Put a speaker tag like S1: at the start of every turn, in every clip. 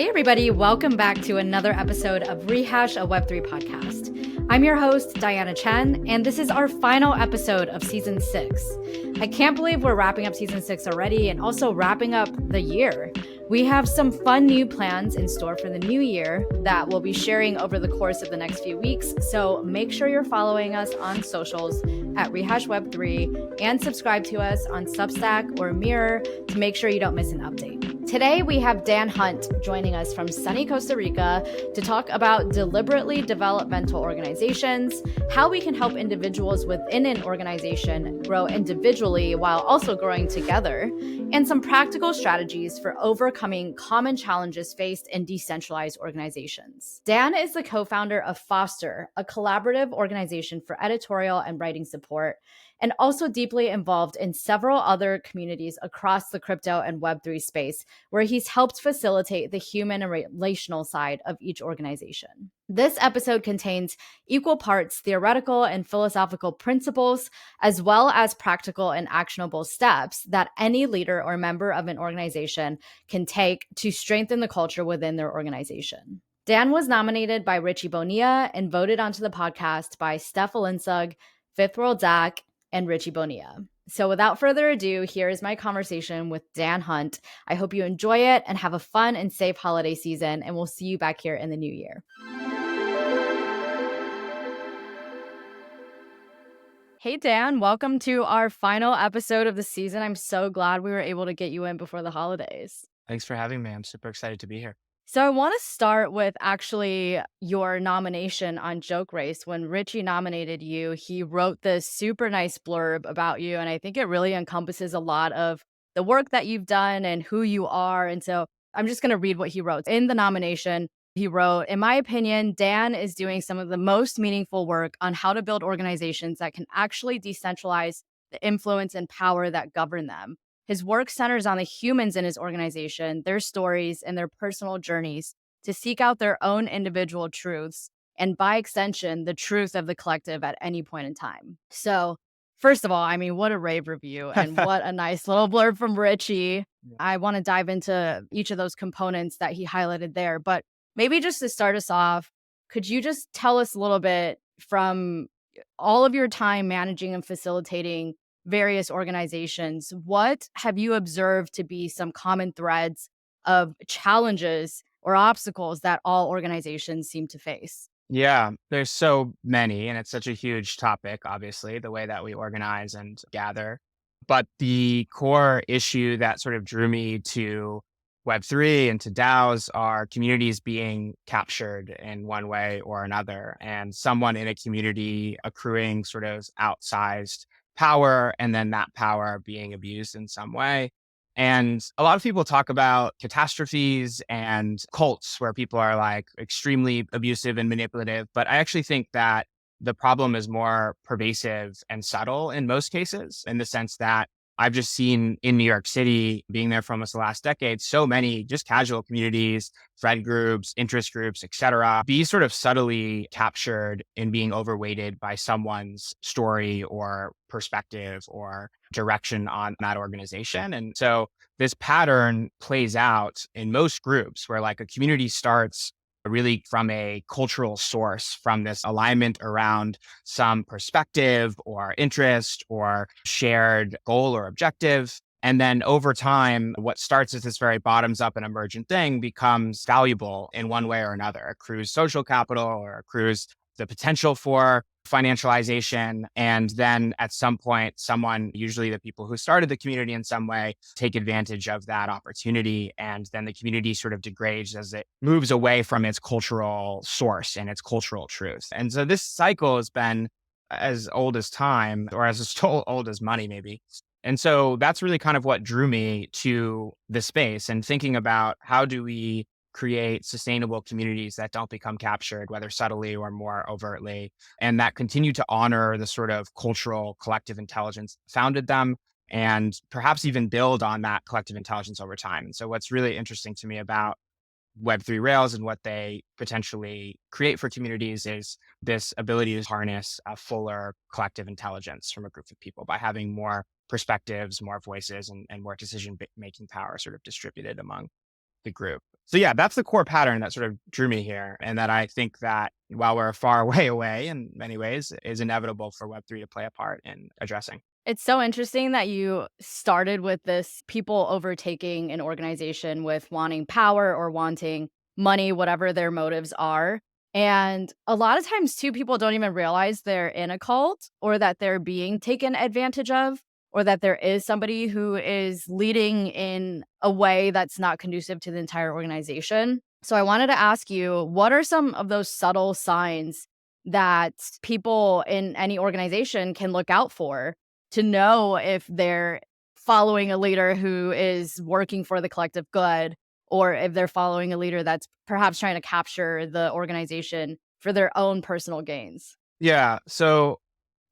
S1: Hey, everybody. Welcome back to another episode of Rehash, a Web3 podcast. I'm your host, Diana Chen, and this is our final episode of season 6. I can't believe we're wrapping up season 6 already and also wrapping up the year. We have some fun new plans in store for the new year that we'll be sharing over the course of the next few weeks. So make sure you're following us on socials at Rehash Web3 and subscribe to us on Substack or Mirror to make sure you don't miss an update. Today, we have Dan Hunt joining us from sunny Costa Rica to talk about deliberately developmental organizations, how we can help individuals within an organization grow individually while also growing together, and some practical strategies for overcoming common challenges faced in decentralized organizations. Dan is the co-founder of Foster, a collaborative organization for editorial and writing support, and also deeply involved in several other communities across the crypto and Web3 space, where he's helped facilitate the human and relational side of each organization. This episode contains equal parts theoretical and philosophical principles, as well as practical and actionable steps that any leader or member of an organization can take to strengthen the culture within their organization. Dan was nominated by Richie Bonilla and voted onto the podcast by Steph Alinsug, Fifth World DAC, and Richie Bonilla. So without further ado, here is my conversation with Dan Hunt. I hope you enjoy it and have a fun and safe holiday season, and we'll see you back here in the new year. Hey, Dan, welcome to our final episode of the season. I'm so glad we were able to get you in before the holidays.
S2: Thanks for having me. I'm super excited to be here.
S1: So I want to start with actually your nomination on Joke Race. When Richie nominated you, he wrote this super nice blurb about you. And I think it really encompasses a lot of the work that you've done and who you are. And so I'm just going to read what he wrote. In the nomination, he wrote, "In my opinion, Dan is doing some of the most meaningful work on how to build organizations that can actually decentralize the influence and power that govern them. His work centers on the humans in his organization, their stories, and their personal journeys to seek out their own individual truths, and by extension, the truth of the collective at any point in time." So, first of all, I mean, what a rave review and what a nice little blurb from Richie. I want to dive into each of those components that he highlighted there. But maybe just to start us off, could you just tell us a little bit from all of your time managing and facilitating various organizations, what have you observed to be some common threads of challenges or obstacles that all organizations seem to face?
S2: Yeah, there's so many, and it's such a huge topic, obviously, the way that we organize and gather. But the core issue that sort of drew me to Web3 and to DAOs are communities being captured in one way or another, and someone in a community accruing sort of outsized power, and then that power being abused in some way. And a lot of people talk about catastrophes and cults where people are like extremely abusive and manipulative. But I actually think that the problem is more pervasive and subtle in most cases, in the sense that I've just seen in New York City, being there for almost the last decade, so many just casual communities, friend groups, interest groups, et cetera, be sort of subtly captured in being overweighted by someone's story or perspective or direction on that organization. And so this pattern plays out in most groups where like a community starts really from a cultural source, from this alignment around some perspective or interest or shared goal or objective. And then over time, what starts as this very bottoms up and emergent thing becomes valuable in one way or another, accrues social capital or accrues the potential for financialization. And then at some point, someone, usually the people who started the community in some way, take advantage of that opportunity. And then the community sort of degrades as it moves away from its cultural source and its cultural truth. And so this cycle has been as old as time, or as old as money, maybe. And so that's really kind of what drew me to the space and thinking about how do we create sustainable communities that don't become captured, whether subtly or more overtly, and that continue to honor the sort of cultural collective intelligence that founded them, and perhaps even build on that collective intelligence over time. And so what's really interesting to me about Web3 Rails and what they potentially create for communities is this ability to harness a fuller collective intelligence from a group of people by having more perspectives, more voices, and more decision-making power sort of distributed among the group. So yeah, that's the core pattern that sort of drew me here. And that I think that while we're far way away in many ways, is inevitable for Web3 to play a part in addressing.
S1: It's so interesting that you started with this people overtaking an organization with wanting power or wanting money, whatever their motives are. And a lot of times, too, people don't even realize they're in a cult or that they're being taken advantage of or that there is somebody who is leading in a way that's not conducive to the entire organization. So I wanted to ask you, what are some of those subtle signs that people in any organization can look out for to know if they're following a leader who is working for the collective good or if they're following a leader that's perhaps trying to capture the organization for their own personal gains?
S2: Yeah. So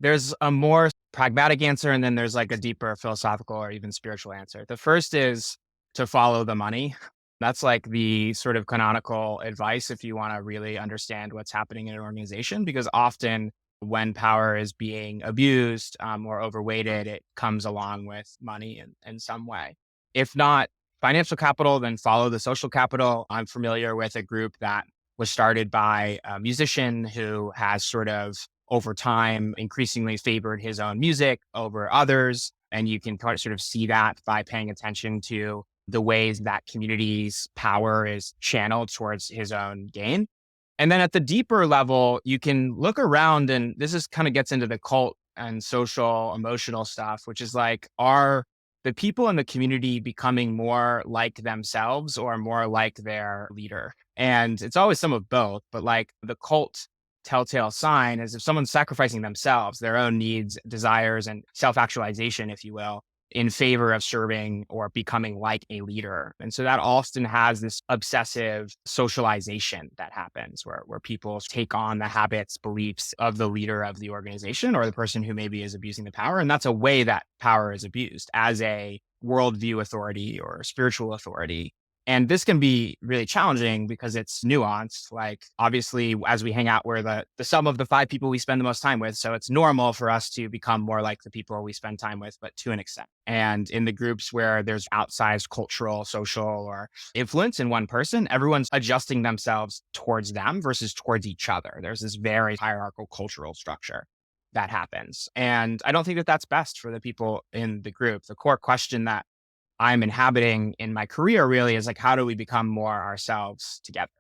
S2: there's a more pragmatic answer, and then there's like a deeper philosophical or even spiritual answer. The first is to follow the money. That's like the sort of canonical advice if you want to really understand what's happening in an organization, because often when power is being abused or overweighted, it comes along with money in some way. If not financial capital, then follow the social capital. I'm familiar with a group that was started by a musician who has sort of over time increasingly favored his own music over others. And you can sort of see that by paying attention to the ways that community's power is channeled towards his own gain. And then at the deeper level, you can look around, and this is kind of gets into the cult and social emotional stuff, which is like, are the people in the community becoming more like themselves or more like their leader? And it's always some of both, but like the cult telltale sign is if someone's sacrificing themselves, their own needs, desires, and self actualization, if you will, in favor of serving or becoming like a leader. And so that often has this obsessive socialization that happens where people take on the habits, beliefs of the leader of the organization or the person who maybe is abusing the power. And that's a way that power is abused as a worldview authority or spiritual authority. And this can be really challenging because it's nuanced. Like, obviously, as we hang out, we're the sum of the five people we spend the most time with. So it's normal for us to become more like the people we spend time with, but to an extent. And in the groups where there's outsized cultural, social, or influence in one person, everyone's adjusting themselves towards them versus towards each other. There's this very hierarchical cultural structure that happens. And I don't think that that's best for the people in the group. The core question that I'm inhabiting in my career really is like, how do we become more ourselves together?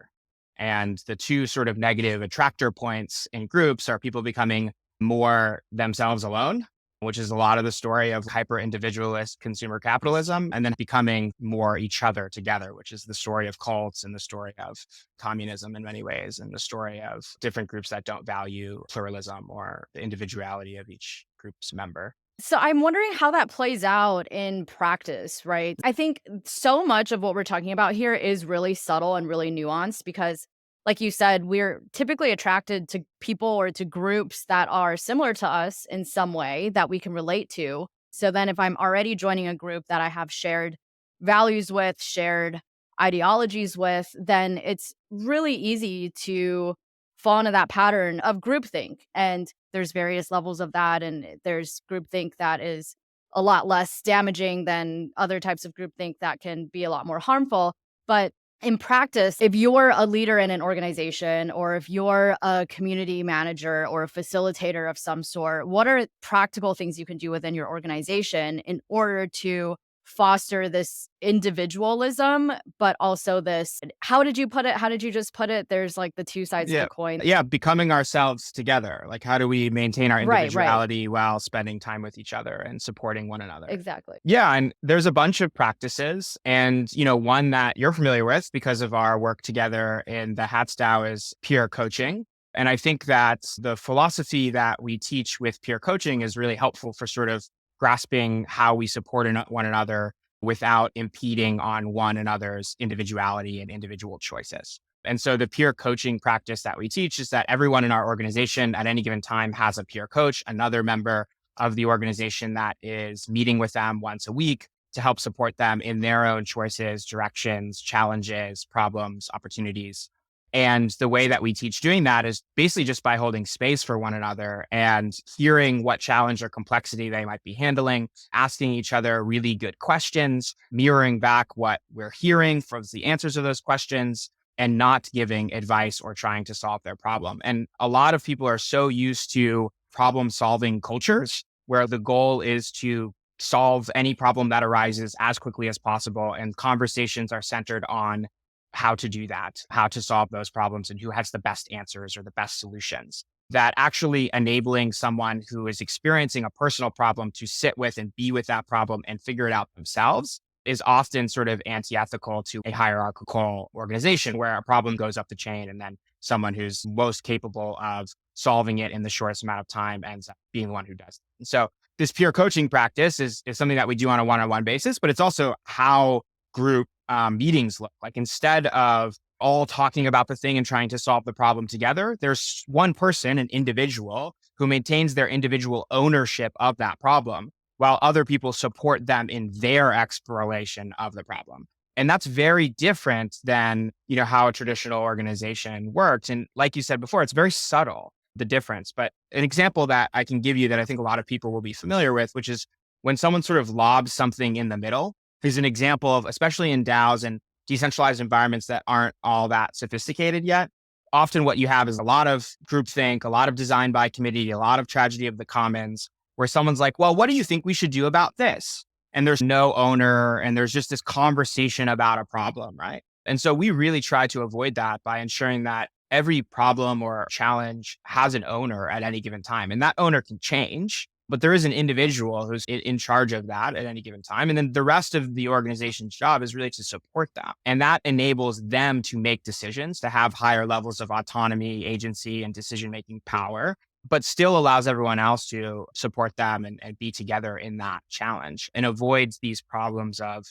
S2: And the two sort of negative attractor points in groups are people becoming more themselves alone, which is a lot of the story of hyper individualist consumer capitalism, and then becoming more each other together, which is the story of cults and the story of communism in many ways, and the story of different groups that don't value pluralism or the individuality of each group's member.
S1: So I'm wondering how that plays out in practice, right? I think so much of what we're talking about here is really subtle and really nuanced because, like you said, we're typically attracted to people or to groups that are similar to us in some way that we can relate to. So then, if I'm already joining a group that I have shared values with, shared ideologies with, then it's really easy to fall into that pattern of groupthink. And there's various levels of that. And there's groupthink that is a lot less damaging than other types of groupthink that can be a lot more harmful. But in practice, if you're a leader in an organization or if you're a community manager or a facilitator of some sort, what are practical things you can do within your organization in order to foster this individualism, but also this, how did you put it? How did you just put it? There's like the two sides of
S2: Yeah.
S1: the coin.
S2: Yeah. Becoming ourselves together. Like, how do we maintain our
S1: Right.
S2: individuality while spending time with each other and supporting one another?
S1: Exactly.
S2: Yeah. And there's a bunch of practices. And, one that you're familiar with because of our work together in the Hats DAO is peer coaching. And I think that the philosophy that we teach with peer coaching is really helpful for sort of grasping how we support one another without impeding on one another's individuality and individual choices. And so the peer coaching practice that we teach is that everyone in our organization at any given time has a peer coach, another member of the organization that is meeting with them once a week to help support them in their own choices, directions, challenges, problems, opportunities. And the way that we teach doing that is basically just by holding space for one another and hearing what challenge or complexity they might be handling, asking each other really good questions, mirroring back what we're hearing from the answers of those questions, and not giving advice or trying to solve their problem. And a lot of people are so used to problem solving cultures where the goal is to solve any problem that arises as quickly as possible. And conversations are centered on how to do that, how to solve those problems, and who has the best answers or the best solutions. That actually enabling someone who is experiencing a personal problem to sit with and be with that problem and figure it out themselves is often sort of anti-ethical to a hierarchical organization where a problem goes up the chain and then someone who's most capable of solving it in the shortest amount of time ends up being the one who does it. And so this peer coaching practice is something that we do on a one-on-one basis, but it's also how group meetings look. Like instead of all talking about the thing and trying to solve the problem together, there's one person, an individual, who maintains their individual ownership of that problem while other people support them in their exploration of the problem. And that's very different than, how a traditional organization works. And like you said before, it's very subtle, the difference. But an example that I can give you that I think a lot of people will be familiar with, which is when someone sort of lobs something in the middle, is an example of, especially in DAOs and decentralized environments that aren't all that sophisticated yet. Often what you have is a lot of groupthink, a lot of design by committee, a lot of tragedy of the commons, where someone's like, well, what do you think we should do about this? And there's no owner, and there's just this conversation about a problem, right? And so we really try to avoid that by ensuring that every problem or challenge has an owner at any given time. And that owner can change, but there is an individual who's in charge of that at any given time. And then the rest of the organization's job is really to support that. And that enables them to make decisions, to have higher levels of autonomy, agency, and decision-making power, but still allows everyone else to support them and be together in that challenge and avoids these problems of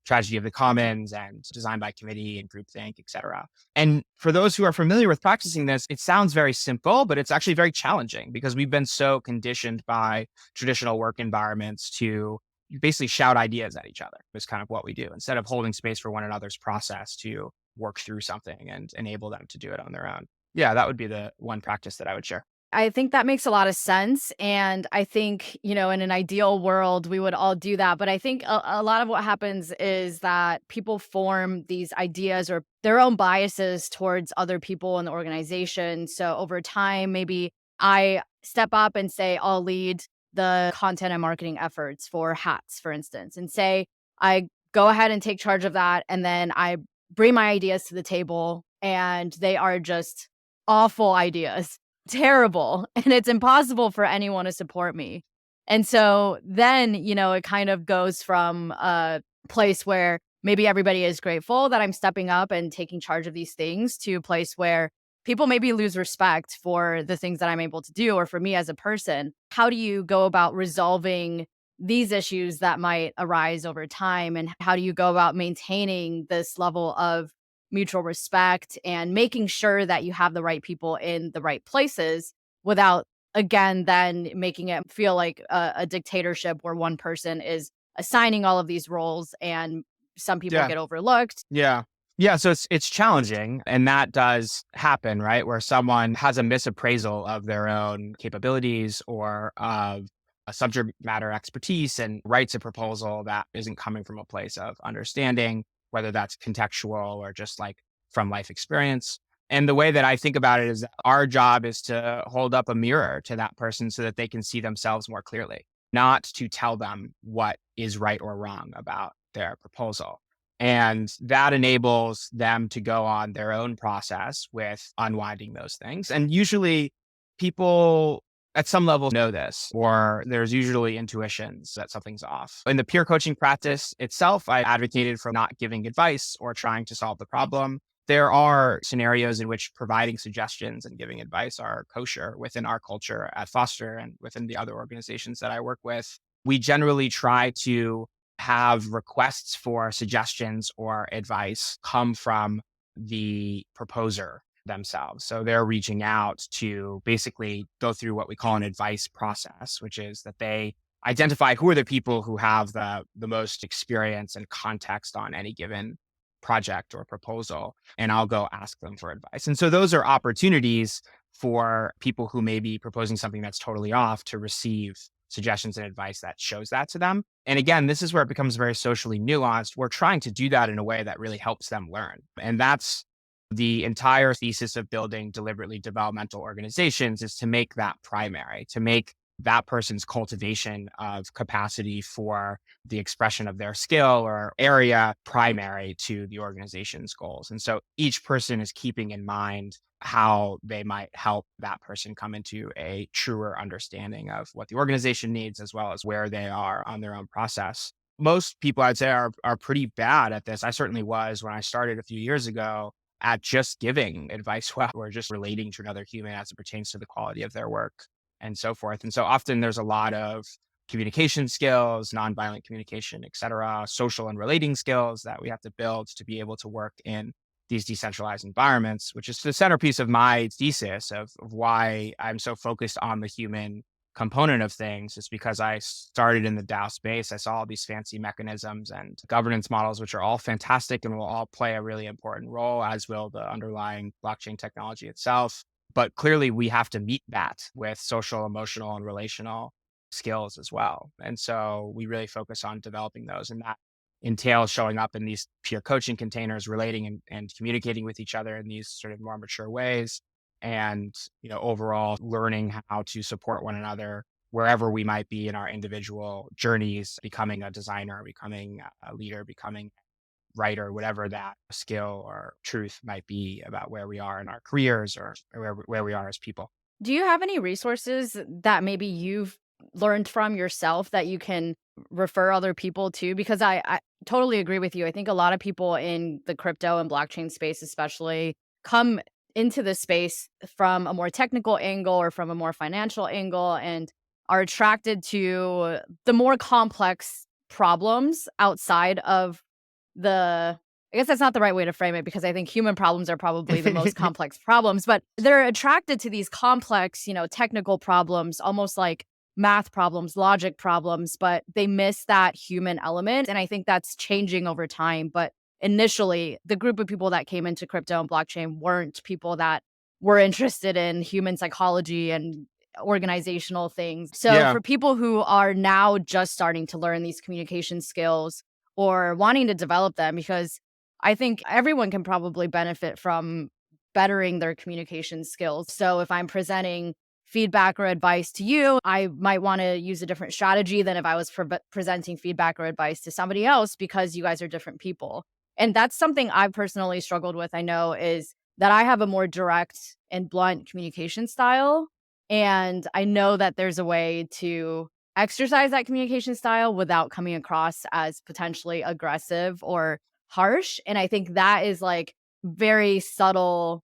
S2: tragedy of the commons and design by committee and groupthink, et cetera. And for those who are familiar with practicing this, it sounds very simple, but it's actually very challenging because we've been so conditioned by traditional work environments to basically shout ideas at each other is kind of what we do instead of holding space for one another's process to work through something and enable them to do it on their own. Yeah, that would be the one practice that I would share.
S1: I think that makes a lot of sense. And I think, in an ideal world, we would all do that. But I think a lot of what happens is that people form these ideas or their own biases towards other people in the organization. So over time, maybe I step up and say, I'll lead the content and marketing efforts for hats, for instance, and say, I go ahead and take charge of that. And then I bring my ideas to the table, and they are just awful ideas, terrible, and it's impossible for anyone to support me. And so then, it kind of goes from a place where maybe everybody is grateful that I'm stepping up and taking charge of these things to a place where people maybe lose respect for the things that I'm able to do or for me as a person. How do you go about resolving these issues that might arise over time? And how do you go about maintaining this level of mutual respect and making sure that you have the right people in the right places without, again, then making it feel like a dictatorship where one person is assigning all of these roles and some people
S2: Yeah.
S1: get overlooked?
S2: Yeah. Yeah. So it's challenging. And that does happen, right? Where someone has a misappraisal of their own capabilities or of a subject matter expertise and writes a proposal that isn't coming from a place of understanding, whether that's contextual or just like from life experience. And the way that I think about it is that our job is to hold up a mirror to that person so that they can see themselves more clearly, not to tell them what is right or wrong about their proposal. And that enables them to go on their own process with unwinding those things. And usually people at some level know this, or there's usually intuitions that something's off. In the peer coaching practice itself, I advocated for not giving advice or trying to solve the problem. There are scenarios in which providing suggestions and giving advice are kosher within our culture at Foster and within the other organizations that I work with. We generally try to have requests for suggestions or advice come from the proposer themselves. So they're reaching out to basically go through what we call an advice process, which is that they identify who are the people who have the most experience and context on any given project or proposal, and I'll go ask them for advice. And so those are opportunities for people who may be proposing something that's totally off to receive suggestions and advice that shows that to them. And again, this is where it becomes very socially nuanced. We're trying to do that in a way that really helps them learn. And that's the entire thesis of building deliberately developmental organizations, is to make that primary, to make that person's cultivation of capacity for the expression of their skill or area primary to the organization's goals. And so each person is keeping in mind how they might help that person come into a truer understanding of what the organization needs, as well as where they are on their own process. Most people, I'd say, are pretty bad at this. I certainly was when I started a few years ago, at just giving advice well, or just relating to another human as it pertains to the quality of their work and so forth. And so often there's a lot of communication skills, nonviolent communication, et cetera, social and relating skills that we have to build to be able to work in these decentralized environments, which is the centerpiece of my thesis of why I'm so focused on the human component of things, is because I started in the DAO space. I saw all these fancy mechanisms and governance models, which are all fantastic and will all play a really important role, as will the underlying blockchain technology itself. But clearly, we have to meet that with social, emotional, and relational skills as well. And so we really focus on developing those. And that entails showing up in these peer coaching containers, relating and communicating with each other in these sort of more mature ways, and overall learning how to support one another wherever we might be in our individual journeys, becoming a designer, becoming a leader, becoming a writer, whatever that skill or truth might be about where we are in our careers, or where we are as people.
S1: Do you have any resources that maybe you've learned from yourself that you can refer other people to? Because I totally agree with you. I think a lot of people in the crypto and blockchain space, especially, come into this space from a more technical angle or from a more financial angle, and are attracted to the more complex problems outside of the I guess that's not the right way to frame it, because I think human problems are probably the most complex problems, but they're attracted to these complex, technical problems, almost like math problems, logic problems, but they miss that human element. And I think that's changing over time. But initially, the group of people that came into crypto and blockchain weren't people that were interested in human psychology and organizational things. So
S2: Yeah.
S1: for people who are now just starting to learn these communication skills or wanting to develop them, because I think everyone can probably benefit from bettering their communication skills. So if I'm presenting feedback or advice to you, I might want to use a different strategy than if I was presenting feedback or advice to somebody else, because you guys are different people. And that's something I've personally struggled with, I know, is that I have a more direct and blunt communication style. And I know that there's a way to exercise that communication style without coming across as potentially aggressive or harsh. And I think that is like very subtle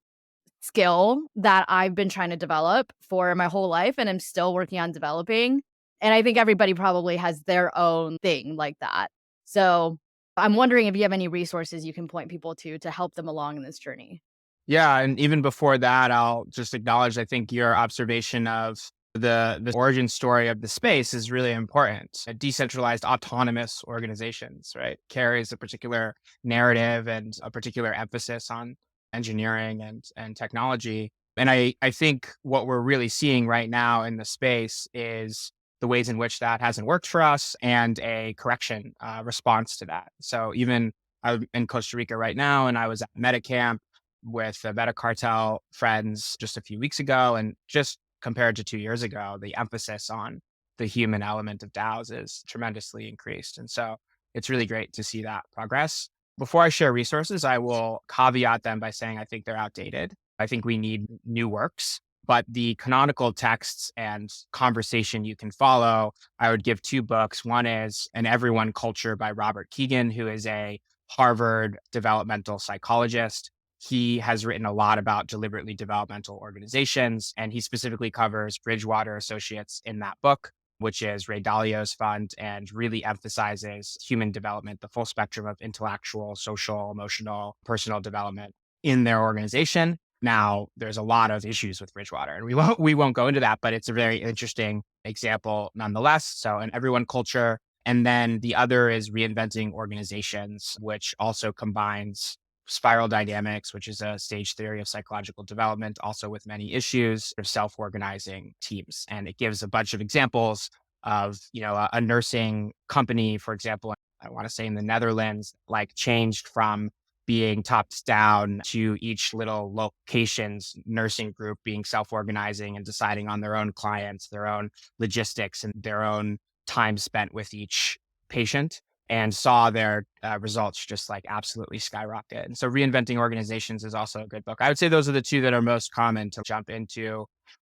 S1: skill that I've been trying to develop for my whole life and I'm still working on developing. And I think everybody probably has their own thing like that. So I'm wondering if you have any resources you can point people to help them along in this journey.
S2: Yeah, and even before that, I'll just acknowledge, I think your observation of the origin story of the space is really important. A decentralized autonomous organizations, right, carries a particular narrative and a particular emphasis on engineering and technology. And I think what we're really seeing right now in the space is the ways in which that hasn't worked for us, and a correction response to that. So even I'm in Costa Rica right now, and I was at MetaCamp with the Meta Cartel friends just a few weeks ago. And just compared to 2 years ago, the emphasis on the human element of DAOs is tremendously increased. And so it's really great to see that progress. Before I share resources, I will caveat them by saying I think they're outdated. I think we need new works, but the canonical texts and conversation you can follow, I would give two books. One is An Everyone Culture by Robert Keegan, who is a Harvard developmental psychologist. He has written a lot about deliberately developmental organizations, and he specifically covers Bridgewater Associates in that book, which is Ray Dalio's fund, and really emphasizes human development, the full spectrum of intellectual, social, emotional, personal development in their organization. Now, there's a lot of issues with Bridgewater, and we won't go into that, but it's a very interesting example nonetheless. So, An Everyone Culture. And then the other is reinventing organizations, which also combines spiral dynamics, which is a stage theory of psychological development, also with many issues of self-organizing teams. And it gives a bunch of examples of, a nursing company, for example, I want to say in the Netherlands, like changed from being topped down to each little location's nursing group being self-organizing and deciding on their own clients, their own logistics, and their own time spent with each patient, and saw their results just like absolutely skyrocket. And so reinventing organizations is also a good book. I would say those are the two that are most common to jump into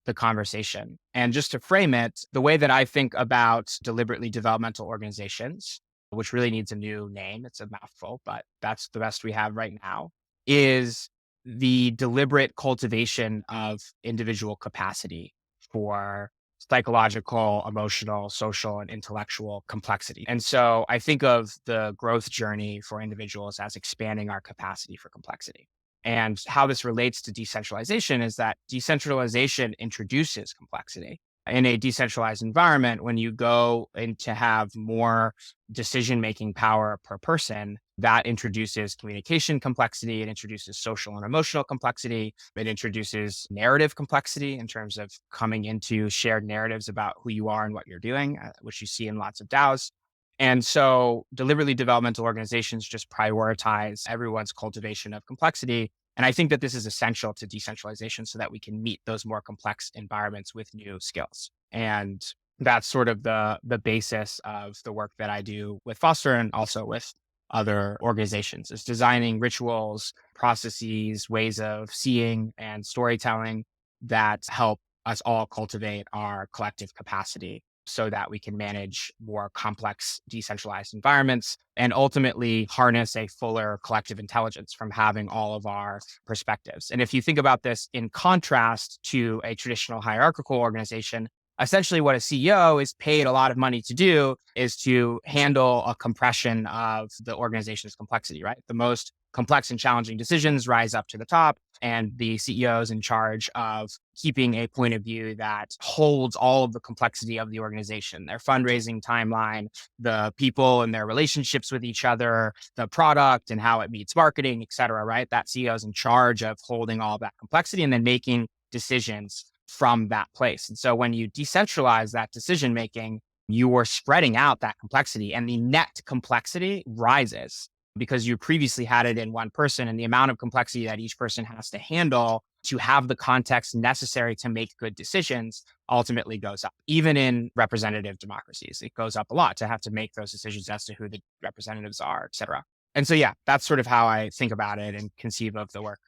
S2: the conversation. And just to frame it, the way that I think about deliberately developmental organizations, which really needs a new name, it's a mouthful, but that's the best we have right now, is the deliberate cultivation of individual capacity for psychological, emotional, social, and intellectual complexity. And so I think of the growth journey for individuals as expanding our capacity for complexity. And how this relates to decentralization is that decentralization introduces complexity. In a decentralized environment, when you go in to have more decision-making power per person, that introduces communication complexity, it introduces social and emotional complexity, it introduces narrative complexity in terms of coming into shared narratives about who you are and what you're doing, which you see in lots of DAOs. And so deliberately developmental organizations just prioritize everyone's cultivation of complexity. And I think that this is essential to decentralization so that we can meet those more complex environments with new skills. And that's sort of the basis of the work that I do with Foster and also with other organizations, is designing rituals, processes, ways of seeing and storytelling that help us all cultivate our collective capacity so that we can manage more complex decentralized environments and ultimately harness a fuller collective intelligence from having all of our perspectives. And if you think about this in contrast to a traditional hierarchical organization, essentially what a CEO is paid a lot of money to do is to handle a compression of the organization's complexity, right? The most complex and challenging decisions rise up to the top, and the CEO is in charge of keeping a point of view that holds all of the complexity of the organization, their fundraising timeline, the people and their relationships with each other, the product and how it meets marketing, et cetera, right? That CEO is in charge of holding all that complexity and then making decisions from that place. And so when you decentralize that decision making, you are spreading out that complexity, and the net complexity rises because you previously had it in one person, and the amount of complexity that each person has to handle to have the context necessary to make good decisions ultimately goes up. Even in representative democracies, it goes up a lot to have to make those decisions as to who the representatives are, et cetera. And so, yeah, that's sort of how I think about it and conceive of the work.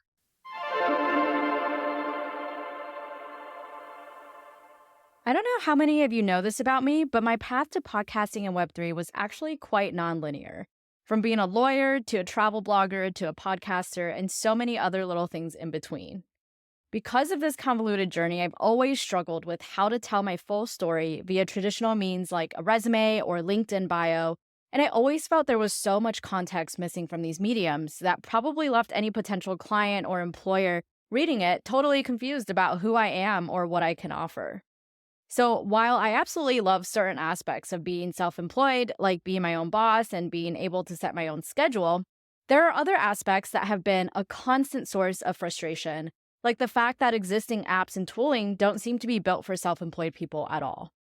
S1: I don't know how many of you know this about me, but my path to podcasting and Web3 was actually quite nonlinear. From being a lawyer to a travel blogger to a podcaster and so many other little things in between. Because of this convoluted journey, I've always struggled with how to tell my full story via traditional means like a resume or LinkedIn bio, and I always felt there was so much context missing from these mediums that probably left any potential client or employer reading it totally confused about who I am or what I can offer. So, while I absolutely love certain aspects of being self employed, like being my own boss and being able to set my own schedule, there are other aspects that have been a constant source of frustration, like the fact that existing apps and tooling don't seem to be built for self employed people at all.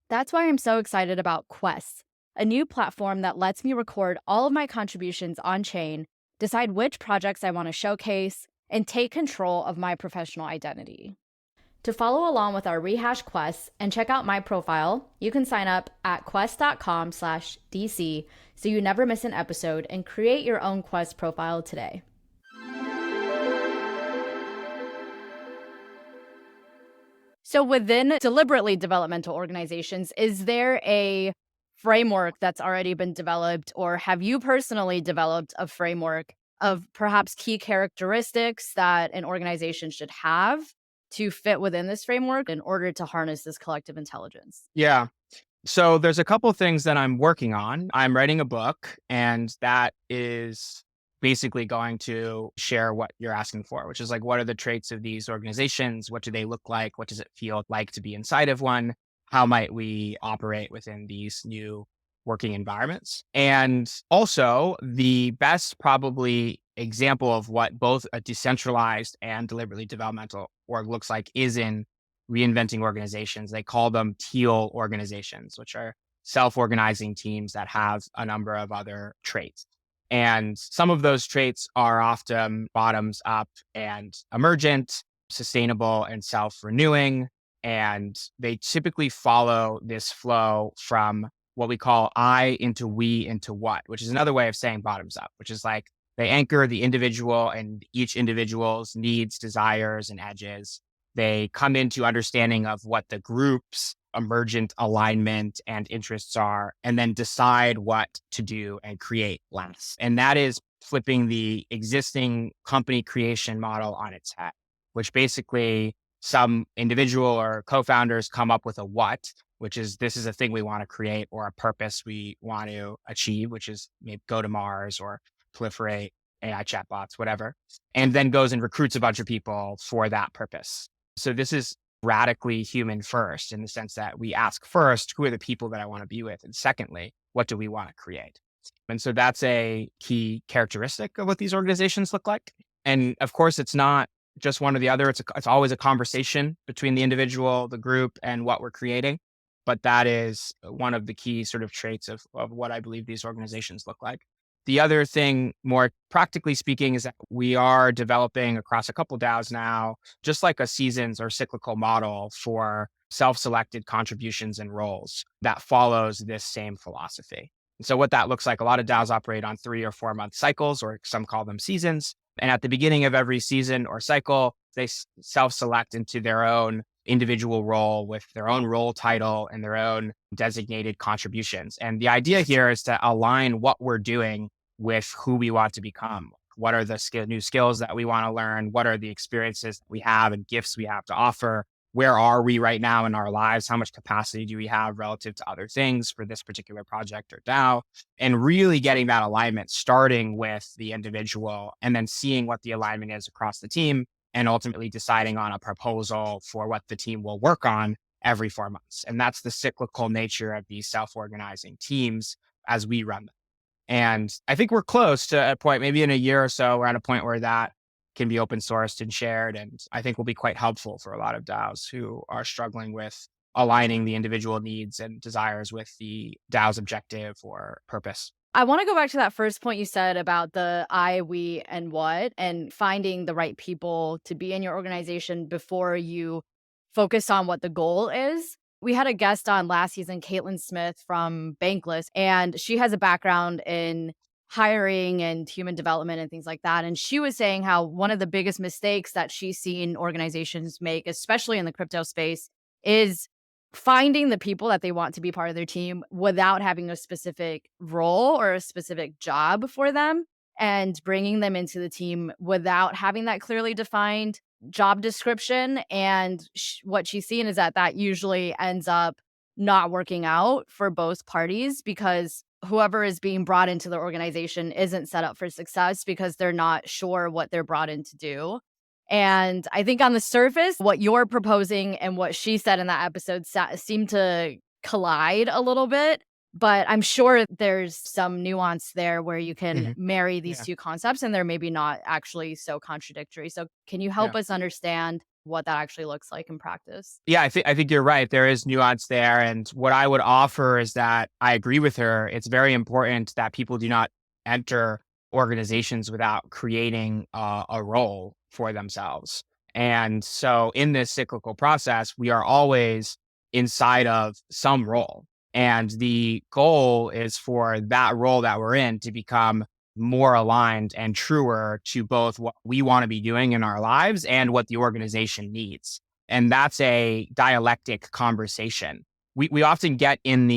S1: That's why I'm so excited about Quest, a new platform that lets me record all of my contributions on chain, decide which projects I want to showcase, and take control of my professional identity. To follow along with our rehash quests and check out my profile, you can sign up at quest.com/DC so you never miss an episode and create your own Quest profile today. So within deliberately developmental organizations, is there a framework that's already been developed, or have you personally developed a framework of perhaps key characteristics that an organization should have to fit within this framework in order to harness this collective intelligence?
S2: Yeah. So there's a couple things that I'm working on. I'm writing a book, and that is basically going to share what you're asking for, which is like, what are the traits of these organizations? What do they look like? What does it feel like to be inside of one? How might we operate within these new working environments. And also the best probably example of what both a decentralized and deliberately developmental org looks like is in reinventing organizations. They call them teal organizations, which are self-organizing teams that have a number of other traits. And some of those traits are often bottoms up and emergent, sustainable and self-renewing. And they typically follow this flow from what we call I into we into what, which is another way of saying bottoms up, which is like they anchor the individual and each individual's needs, desires, and edges. They come into understanding of what the group's emergent alignment and interests are, and then decide what to do and create less. And that is flipping the existing company creation model on its head, which basically some individual or co-founders come up with a what, which is this is a thing we want to create, or a purpose we want to achieve, which is maybe go to Mars or proliferate AI chatbots, whatever, and then goes and recruits a bunch of people for that purpose. So this is radically human first in the sense that we ask first, who are the people that I want to be with? And secondly, what do we want to create? And so that's a key characteristic of what these organizations look like. And of course, it's not just one or the other. It's always a conversation between the individual, the group, and what we're creating. But that is one of the key sort of traits of what I believe these organizations look like. The other thing, more practically speaking, is that we are developing across a couple DAOs now, just like a seasons or cyclical model for self-selected contributions and roles that follows this same philosophy. And so what that looks like, a lot of DAOs operate on 3 or 4 month cycles, or some call them seasons. And at the beginning of every season or cycle, they self-select into their own individual role with their own role title and their own designated contributions. And the idea here is to align what we're doing with who we want to become. What are the new skills that we want to learn? What are the experiences that we have and gifts we have to offer? Where are we right now in our lives? How much capacity do we have relative to other things for this particular project or DAO? And really getting that alignment, starting with the individual and then seeing what the alignment is across the team, and ultimately deciding on a proposal for what the team will work on every 4 months. And that's the cyclical nature of these self-organizing teams as we run them. And I think we're close to a point, maybe in a year or so, we're at a point where that can be open sourced and shared. And I think will be quite helpful for a lot of DAOs who are struggling with aligning the individual needs and desires with the DAO's objective or purpose.
S1: I want to go back to that first point you said about the I, we, and what, and finding the right people to be in your organization before you focus on what the goal is. We had a guest on last season, Caitlin Smith from Bankless, and she has a background in hiring and human development and things like that. And she was saying how one of the biggest mistakes that she's seen organizations make, especially in the crypto space, is finding the people that they want to be part of their team without having a specific role or a specific job for them, and bringing them into the team without having that clearly defined job description. And what she's seen is that that usually ends up not working out for both parties, because whoever is being brought into the organization isn't set up for success because they're not sure what they're brought in to do. And I think on the surface, what you're proposing and what she said in that episode seem to collide a little bit. But I'm sure there's some nuance there where you can marry these two concepts and they're maybe not actually so contradictory. So can you help us understand what that actually looks like in practice?
S2: Yeah, I think you're right. There is nuance there. And what I would offer is that I agree with her. It's very important that people do not enter organizations without creating a role for themselves. And so in this cyclical process, we are always inside of some role. And the goal is for that role that we're in to become more aligned and truer to both what we want to be doing in our lives and what the organization needs. And that's a dialectic conversation. We often get in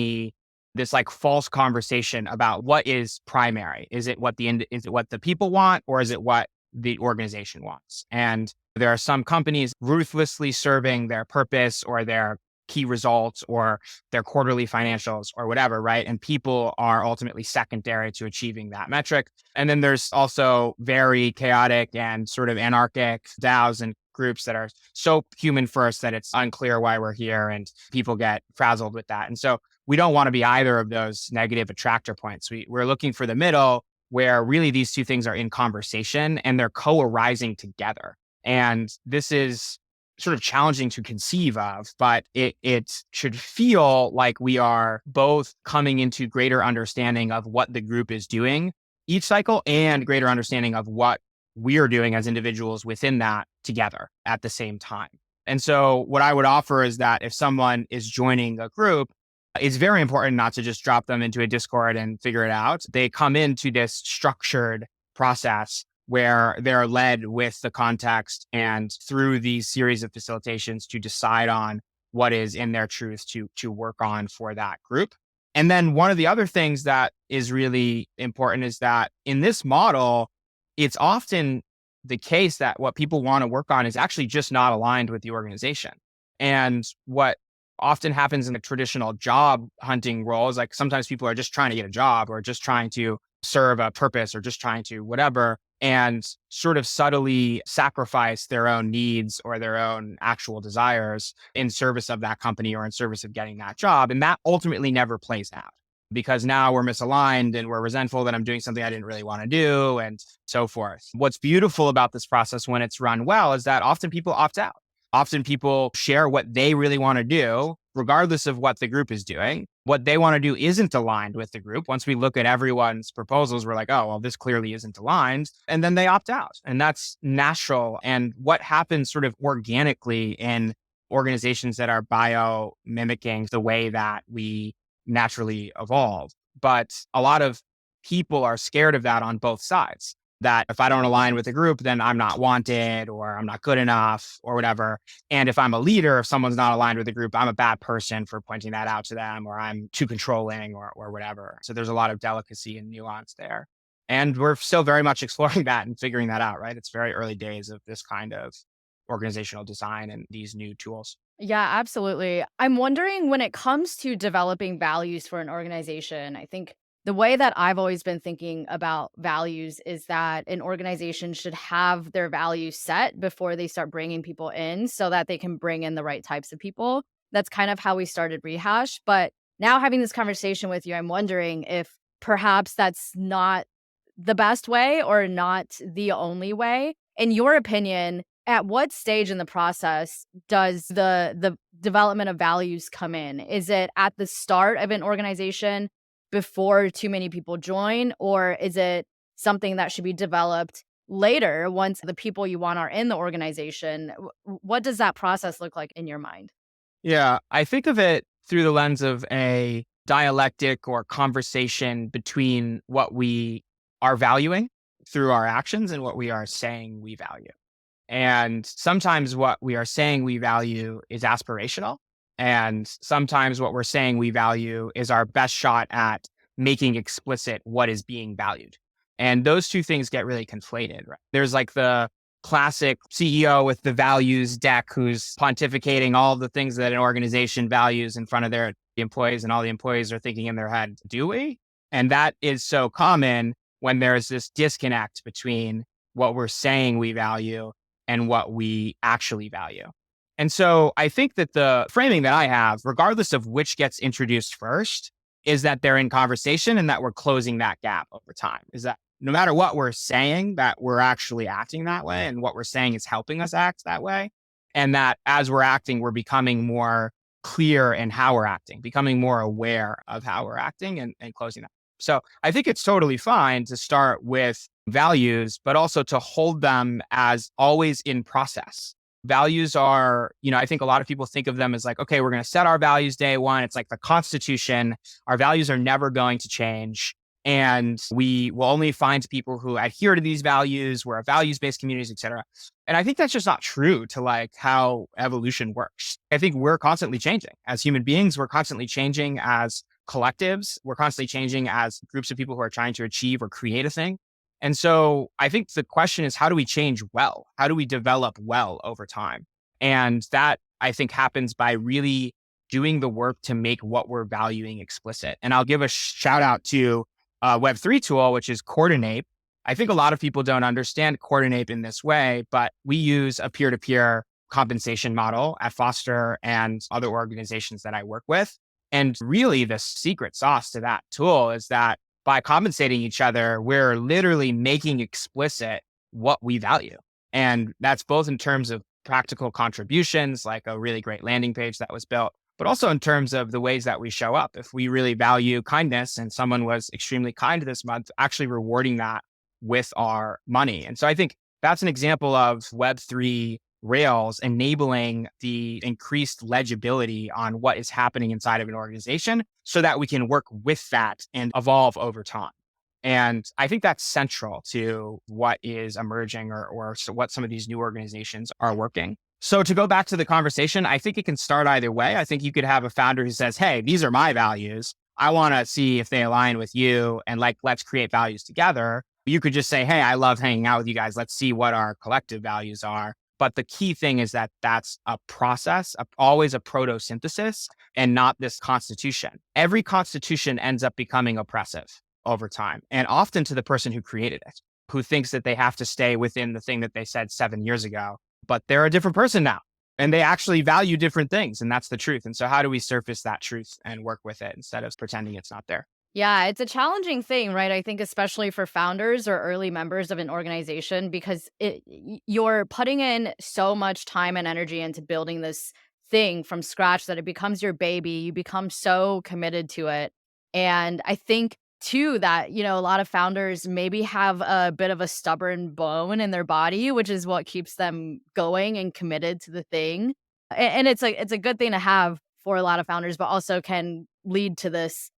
S2: this like false conversation about what is primary. Is it what the people want, or is it what the organization wants? And there are some companies ruthlessly serving their purpose or their key results or their quarterly financials or whatever, right? And people are ultimately secondary to achieving that metric. And then there's also very chaotic and sort of anarchic DAOs and groups that are so human first that it's unclear why we're here, and people get frazzled with that. And so we don't want to be either of those negative attractor points. We're looking for the middle where really these two things are in conversation and they're co-arising together. And this is sort of challenging to conceive of, but it should feel like we are both coming into greater understanding of what the group is doing each cycle and greater understanding of what we're doing as individuals within that together at the same time. And so what I would offer is that if someone is joining a group, it's very important not to just drop them into a Discord and figure it out. They come into this structured process where they're led with the context and through these series of facilitations to decide on what is in their truth to work on for that group. And then one of the other things that is really important is that in this model, it's often the case that what people want to work on is actually just not aligned with the organization. And what often happens in the traditional job hunting roles, like sometimes people are just trying to get a job or just trying to serve a purpose or just trying to whatever, and sort of subtly sacrifice their own needs or their own actual desires in service of that company or in service of getting that job. And that ultimately never plays out because now we're misaligned and we're resentful that I'm doing something I didn't really want to do and so forth. What's beautiful about this process when it's run well is that often people opt out. Often people share what they really want to do, regardless of what the group is doing. What they want to do isn't aligned with the group. Once we look at everyone's proposals, we're like, oh, well, this clearly isn't aligned. And then they opt out. And that's natural. And what happens sort of organically in organizations that are bio-mimicking the way that we naturally evolve. But a lot of people are scared of that on both sides. That if I don't align with the group, then I'm not wanted or I'm not good enough or whatever. And if I'm a leader, if someone's not aligned with the group, I'm a bad person for pointing that out to them or I'm too controlling or whatever. So there's a lot of delicacy and nuance there. And we're still very much exploring that and figuring that out, right? It's very early days of this kind of organizational design and these new tools.
S1: Yeah, absolutely. I'm wondering when it comes to developing values for an organization, I think the way that I've always been thinking about values is that an organization should have their values set before they start bringing people in so that they can bring in the right types of people. That's kind of how we started Rehash. But now having this conversation with you, I'm wondering if perhaps that's not the best way or not the only way. In your opinion, at what stage in the process does the development of values come in? Is it at the start of an organization before too many people join, or is it something that should be developed later once the people you want are in the organization? What does that process look like in your mind?
S2: Yeah, I think of it through the lens of a dialectic or conversation between what we are valuing through our actions and what we are saying we value. And sometimes what we are saying we value is aspirational. And sometimes what we're saying we value is our best shot at making explicit what is being valued. And those two things get really conflated, right? There's like the classic CEO with the values deck who's pontificating all the things that an organization values in front of their employees, and all the employees are thinking in their head, do we? And that is so common when there's this disconnect between what we're saying we value and what we actually value. And so I think that the framing that I have, regardless of which gets introduced first, is that they're in conversation and that we're closing that gap over time. Is that no matter what we're saying, that we're actually acting that way and what we're saying is helping us act that way. And that as we're acting, we're becoming more clear in how we're acting, becoming more aware of how we're acting and closing that. So I think it's totally fine to start with values, but also to hold them as always in process. Values are, I think a lot of people think of them as like, okay, we're going to set our values day one. It's like the Constitution. Our values are never going to change. And we will only find people who adhere to these values. We're a values-based communities, et cetera. And I think that's just not true to like how evolution works. I think we're constantly changing. As human beings, we're constantly changing as collectives. We're constantly changing as groups of people who are trying to achieve or create a thing. And so I think the question is, how do we change well? How do we develop well over time? And that I think happens by really doing the work to make what we're valuing explicit. And I'll give a shout out to a Web3 tool, which is Coordinate. I think a lot of people don't understand Coordinate in this way, but we use a peer-to-peer compensation model at Foster and other organizations that I work with. And really, the secret sauce to that tool is that by compensating each other, we're literally making explicit what we value. And that's both in terms of practical contributions, like a really great landing page that was built, but also in terms of the ways that we show up. If we really value kindness and someone was extremely kind this month, actually rewarding that with our money. And so I think that's an example of Web3 Rails enabling the increased legibility on what is happening inside of an organization so that we can work with that and evolve over time. And I think that's central to what is emerging or so what some of these new organizations are working. So to go back to the conversation, I think it can start either way. I think you could have a founder who says, hey, these are my values. I want to see if they align with you and like, let's create values together. You could just say, hey, I love hanging out with you guys. Let's see what our collective values are. But the key thing is that that's a process, always a proto-synthesis and not this constitution. Every constitution ends up becoming oppressive over time, and often to the person who created it, who thinks that they have to stay within the thing that they said 7 years ago. But they're a different person now, and they actually value different things, and that's the truth. And so how do we surface that truth and work with it instead of pretending it's not there?
S1: Yeah, it's a challenging thing, right? I think especially for founders or early members of an organization because you're putting in so much time and energy into building this thing from scratch that it becomes your baby. You become so committed to it. And I think too that, a lot of founders maybe have a bit of a stubborn bone in their body, which is what keeps them going and committed to the thing. And it's a good thing to have for a lot of founders, but also can lead to this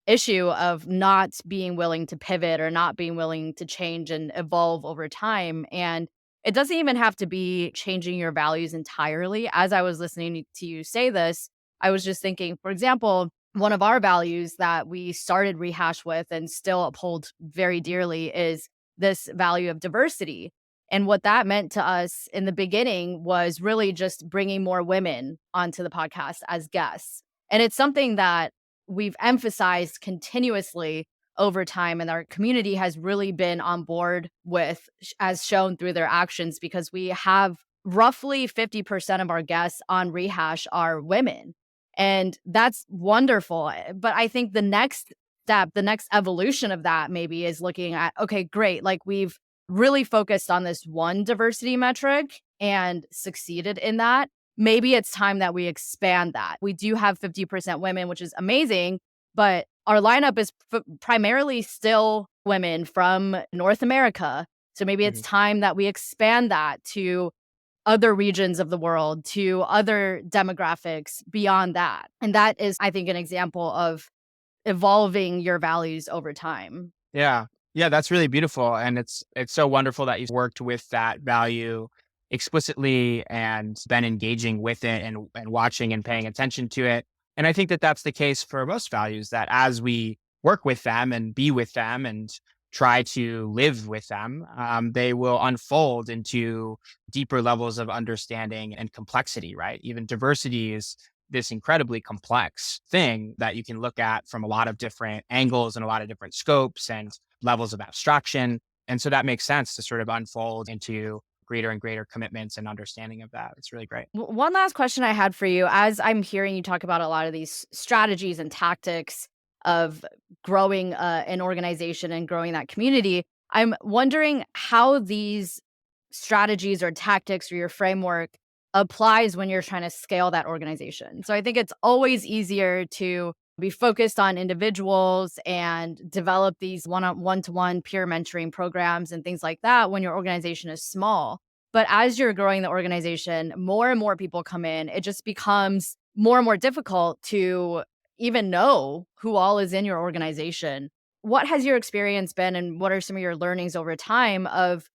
S1: issue of not being willing to pivot or not being willing to change and evolve over time. And it doesn't even have to be changing your values entirely. As I was listening to you say this, I was just thinking, for example, one of our values that we started Rehash with and still uphold very dearly is this value of diversity. And what that meant to us in the beginning was really just bringing more women onto the podcast as guests. And it's something that we've emphasized continuously over time, and our community has really been on board with, as shown through their actions, because we have roughly 50% of our guests on Rehash are women. And that's wonderful. But I think the next step, the next evolution of that maybe is looking at, okay, great. Like we've really focused on this one diversity metric and succeeded in that. Maybe it's time that we expand that. We do have 50% women, which is amazing, but our lineup is primarily still women from North America. So maybe it's time that we expand that to other regions of the world, to other demographics beyond that. And that is, I think, an example of evolving your values over time.
S2: Yeah. Yeah, that's really beautiful. And it's so wonderful that you've worked with that value explicitly and been engaging with it and watching and paying attention to it. And I think that that's the case for most values, that as we work with them and be with them and try to live with them, they will unfold into deeper levels of understanding and complexity, right? Even diversity is this incredibly complex thing that you can look at from a lot of different angles and a lot of different scopes and levels of abstraction. And so that makes sense to sort of unfold into greater and greater commitments and understanding of that. It's really great.
S1: One last question I had for you, as I'm hearing you talk about a lot of these strategies and tactics of growing an organization and growing that community, I'm wondering how these strategies or tactics or your framework applies when you're trying to scale that organization. So I think it's always easier to be focused on individuals and develop these one-to-one peer mentoring programs and things like that when your organization is small. But as you're growing the organization, more and more people come in. It just becomes more and more difficult to even know who all is in your organization. What has your experience been, and what are some of your learnings over time of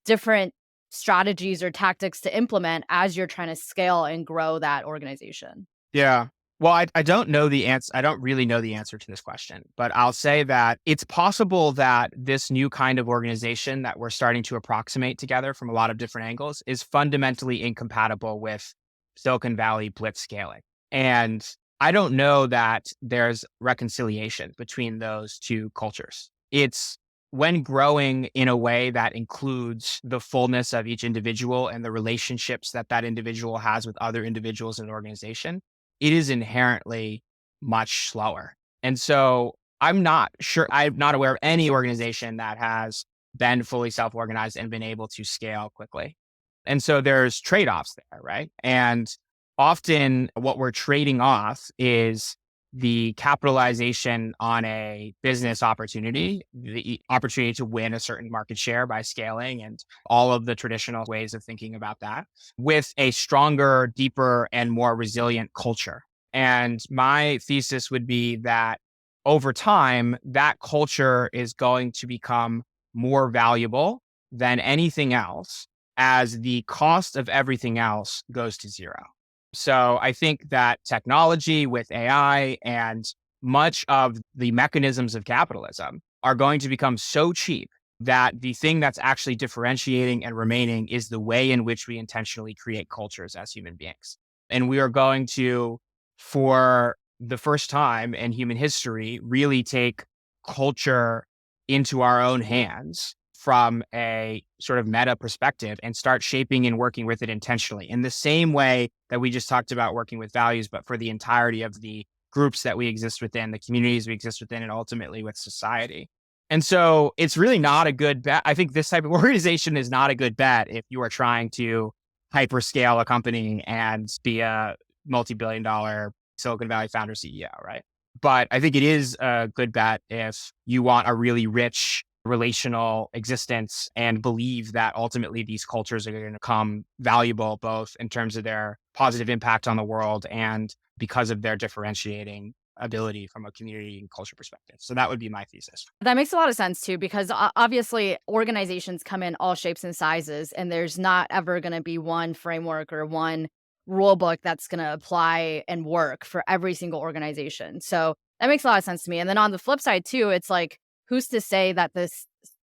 S1: different strategies or tactics to implement as you're trying to scale and grow that organization?
S2: Yeah. Well, I don't know the answer. I don't really know the answer to this question, but I'll say that it's possible that this new kind of organization that we're starting to approximate together from a lot of different angles is fundamentally incompatible with Silicon Valley blitz scaling. And I don't know that there's reconciliation between those two cultures. It's when growing in a way that includes the fullness of each individual and the relationships that that individual has with other individuals in an organization, it is inherently much slower. And so I'm not aware of any organization that has been fully self-organized and been able to scale quickly. And so there's trade-offs there, right? And often what we're trading off is the capitalization on a business opportunity, the opportunity to win a certain market share by scaling and all of the traditional ways of thinking about that with a stronger, deeper, and more resilient culture. And my thesis would be that over time, that culture is going to become more valuable than anything else as the cost of everything else goes to zero. So I think that technology with AI and much of the mechanisms of capitalism are going to become so cheap that the thing that's actually differentiating and remaining is the way in which we intentionally create cultures as human beings. And we are going to, for the first time in human history, really take culture into our own hands from a sort of meta perspective and start shaping and working with it intentionally in the same way that we just talked about working with values, but for the entirety of the groups that we exist within, the communities we exist within, and ultimately with society. And so it's really not a good bet. I think this type of organization is not a good bet if you are trying to hyperscale a company and be a multi-billion dollar Silicon Valley founder CEO, right? But I think it is a good bet if you want a really rich relational existence and believe that ultimately these cultures are going to become valuable, both in terms of their positive impact on the world and because of their differentiating ability from a community and culture perspective. So that would be my thesis.
S1: That makes a lot of sense too, because obviously organizations come in all shapes and sizes, and there's not ever going to be one framework or one rule book that's going to apply and work for every single organization. So that makes a lot of sense to me. And then on the flip side too, it's like, who's to say that this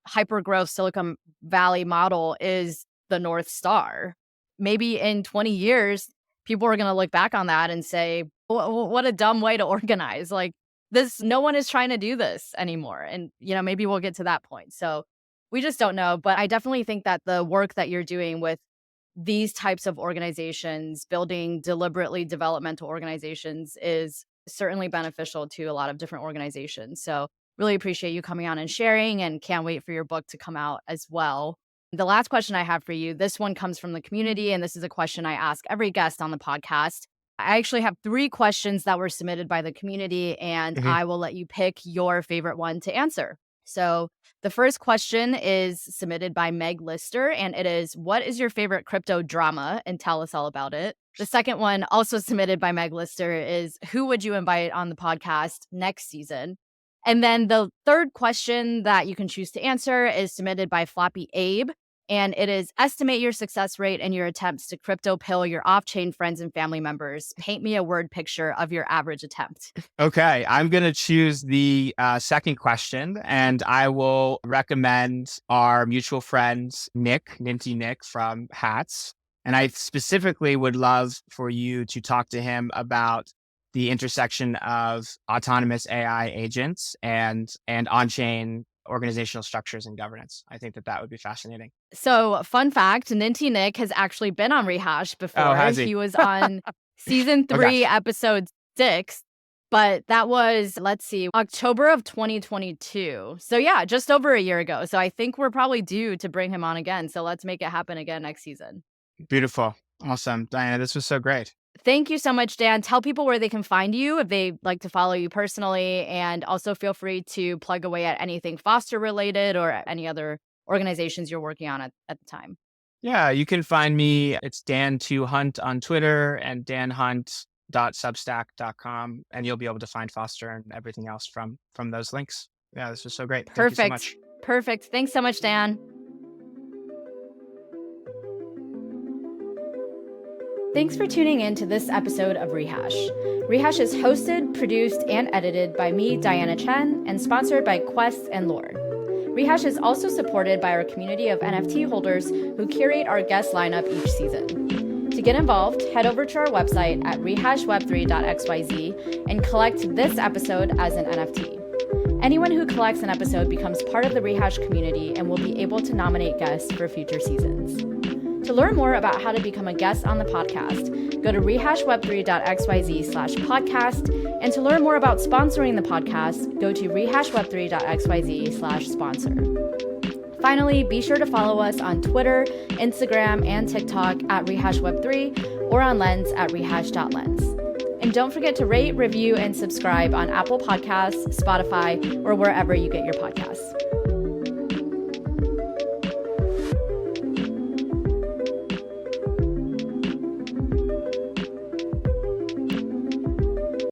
S1: hyper growth Silicon Valley model is the North Star? Maybe in 20 years, people are going to look back on that and say, what a dumb way to organize. Like this, no one is trying to do this anymore. And, maybe we'll get to that point. So we just don't know. But I definitely think that the work that you're doing with these types of organizations, building deliberately developmental organizations, is certainly beneficial to a lot of different organizations. So really appreciate you coming on and sharing, and can't wait for your book to come out as well. The last question I have for you, this one comes from the community, and this is a question I ask every guest on the podcast. I actually have 3 questions that were submitted by the community, and I will let you pick your favorite one to answer. So the first question is submitted by Meg Lister, and it is, what is your favorite crypto drama? And tell us all about it. The second one, also submitted by Meg Lister, is, who would you invite on the podcast next season? And then the third question that you can choose to answer is submitted by Floppy Abe, and it is, estimate your success rate in your attempts to crypto pill your off-chain friends and family members. Paint me a word picture of your average attempt.
S2: Okay, I'm going to choose the second question, and I will recommend our mutual friend, Ninty Nick from Hats. And I specifically would love for you to talk to him about the intersection of autonomous AI agents and on-chain organizational structures and governance. I think that would be fascinating.
S1: So, fun fact, Ninty Nick has actually been on Rehash before.
S2: Oh, has he?
S1: He was on season 3, episode 6, but that was, let's see, October of 2022. So yeah, just over a year ago. So I think we're probably due to bring him on again. So let's make it happen again next season.
S2: Beautiful. Awesome. Diana, this was so great.
S1: Thank you so much, Dan. Tell people where they can find you if they like to follow you personally. And also feel free to plug away at anything Foster related or any other organizations you're working on at the time.
S2: Yeah, you can find me. It's Dan2Hunt on Twitter and danhunt.substack.com. And you'll be able to find Foster and everything else from those links. Yeah, this was so great.
S1: Perfect.
S2: Thank you so much.
S1: Perfect. Thanks so much, Dan. Thanks for tuning in to this episode of Rehash. Rehash is hosted, produced, and edited by me, Diana Chen, and sponsored by Quest and Lord. Rehash is also supported by our community of NFT holders who curate our guest lineup each season. To get involved, head over to our website at rehashweb3.xyz and collect this episode as an NFT. Anyone who collects an episode becomes part of the Rehash community and will be able to nominate guests for future seasons. To learn more about how to become a guest on the podcast, go to rehashweb3.xyz/podcast. And to learn more about sponsoring the podcast, go to rehashweb3.xyz/sponsor. Finally, be sure to follow us on Twitter, Instagram, and TikTok at rehashweb3 or on Lens at rehash.lens. And don't forget to rate, review, and subscribe on Apple Podcasts, Spotify, or wherever you get your podcasts.